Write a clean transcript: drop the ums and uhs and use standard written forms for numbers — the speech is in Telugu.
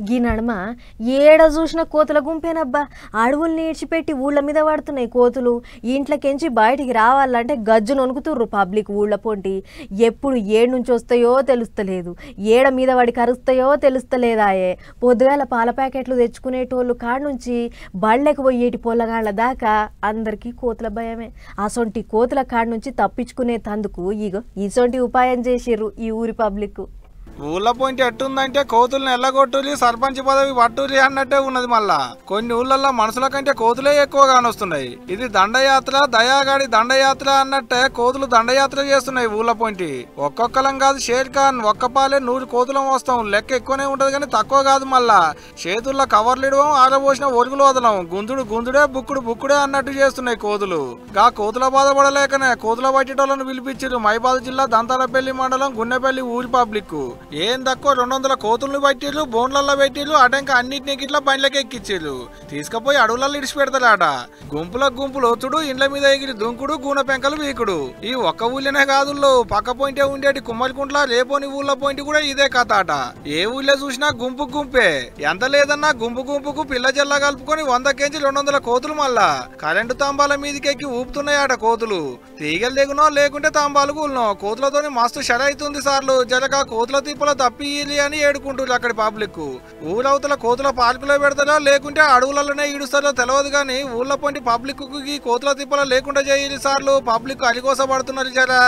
గీ నడుమ ఏడ చూసిన కోతుల గుంపేనబ్బా. అడవుల్ని ఈడ్చిపెట్టి ఊళ్ళ మీద పడుతున్నాయి కోతులు. ఇంట్లోకెంచి బయటికి రావాలంటే గజ్జు నొనుకుతుర్రు పబ్లిక్ ఊళ్ళ పొంటి. ఎప్పుడు ఏడు నుంచి వస్తాయో తెలుస్తలేదు, ఏడ మీద వాడి కరుస్తాయో తెలుస్తలేదాయే. పొద్దుగాల పాల ప్యాకెట్లు తెచ్చుకునేటోళ్ళు కాడ నుంచి బళ్ళకి పోయేటి పొల్లగాళ్ళ దాకా అందరికీ కోతుల భయమే. అసొంటి కోతుల కాడ నుంచి తప్పించుకునే తందుకు ఇగో ఇసొంటి ఉపాయం చేసిర్రు ఈ ఊరి పబ్లిక్. ఊళ్ళ పోయింటి ఎట్టుందంటే కోతుల్ని ఎల్లగొట్టులి, సర్పంచ్ పదవి పట్టులి అన్నట్టే ఉన్నది. మళ్ళా కొన్ని ఊళ్ళల్లో మనుషుల కంటే కోతులే ఎక్కువగా వస్తున్నాయి. ఇది దండయాత్ర, దయాగాడి దండయాత్ర అన్నట్టే కోతులు దండయాత్ర చేస్తున్నాయి ఊళ్ళ పోయింటి. ఒక్కొక్కలం కాదు షేర్ ఖాన్, ఒక్కపాలే 100 కోతులం వస్తాం. లెక్క ఎక్కువనే ఉంటది కానీ తక్కువ కాదు. మళ్ళా చేతుల్లో కవర్లు ఇడవం, ఆరబోసిన ఒరుగులు వదలం, గుంజుడు గుంజుడే, బుక్కుడు బుక్కుడే అన్నట్టు చేస్తున్నాయి కోతులు. గా కోతుల బాధపడలేకనే కోతుల పట్టేటోళ్ళను పిలిపించారు మైబాద్ జిల్లా దంతాలపల్లి మండలం గున్నెపల్లి ఊరి పబ్లిక్. ఏం తక్కువ 200 కోతులను పట్టిర్రు, బోన్లల్లో పెట్టిర్రు, అటంక అన్నిటినీ గిట్లా బండ్లకి ఎక్కిచ్చిర్రు. తీసుకుపోయి అడవులలో ఇడిచి పెడతారట. గుంపులకు గుంపులు ఒత్తుడు, ఇండ్ల మీద ఎగిరి దుంకుడు, గూనె పెంకలు వీకుడు. ఈ ఒక్క ఊళ్ళనే కాదు, పక్క పోయింటే ఉండేటి కుమ్మరికుంట్ల రేపోని ఊళ్ళ పోయింటి కూడా ఇదే కథ అట. ఏ ఊళ్ళో చూసినా గుంపు గుంపే. ఎంత లేదన్నా గుంపు గుంపుకు పిల్ల జల్ల కలుపుకొని 100 కేజీ 200 కోతులు. మళ్ళా కరెంటు తంబాల మీదకెక్కి ఊపుతున్నాయట కోతులు. తీగలు దిగునో లేకుంటే తంబాలు కూలినో కోతులతోని మస్తు షర అవుతుంది సార్లు. జరగా కోతుల తిప్పుల తప్పిలి అని ఏడుకుంటారు అక్కడి పబ్లిక్. ఊరవతల కోతుల పార్కులో పెడతారో లేకుంటే అడవులలోనే ఈడుస్తారో తెలియదు కానీ ఊళ్ళ పొంటి పబ్లిక్ కి కోతుల తిప్పల లేకుండా చేయాలి సార్లు. పబ్లిక్ అలికోసపడుతున్నారు జరా.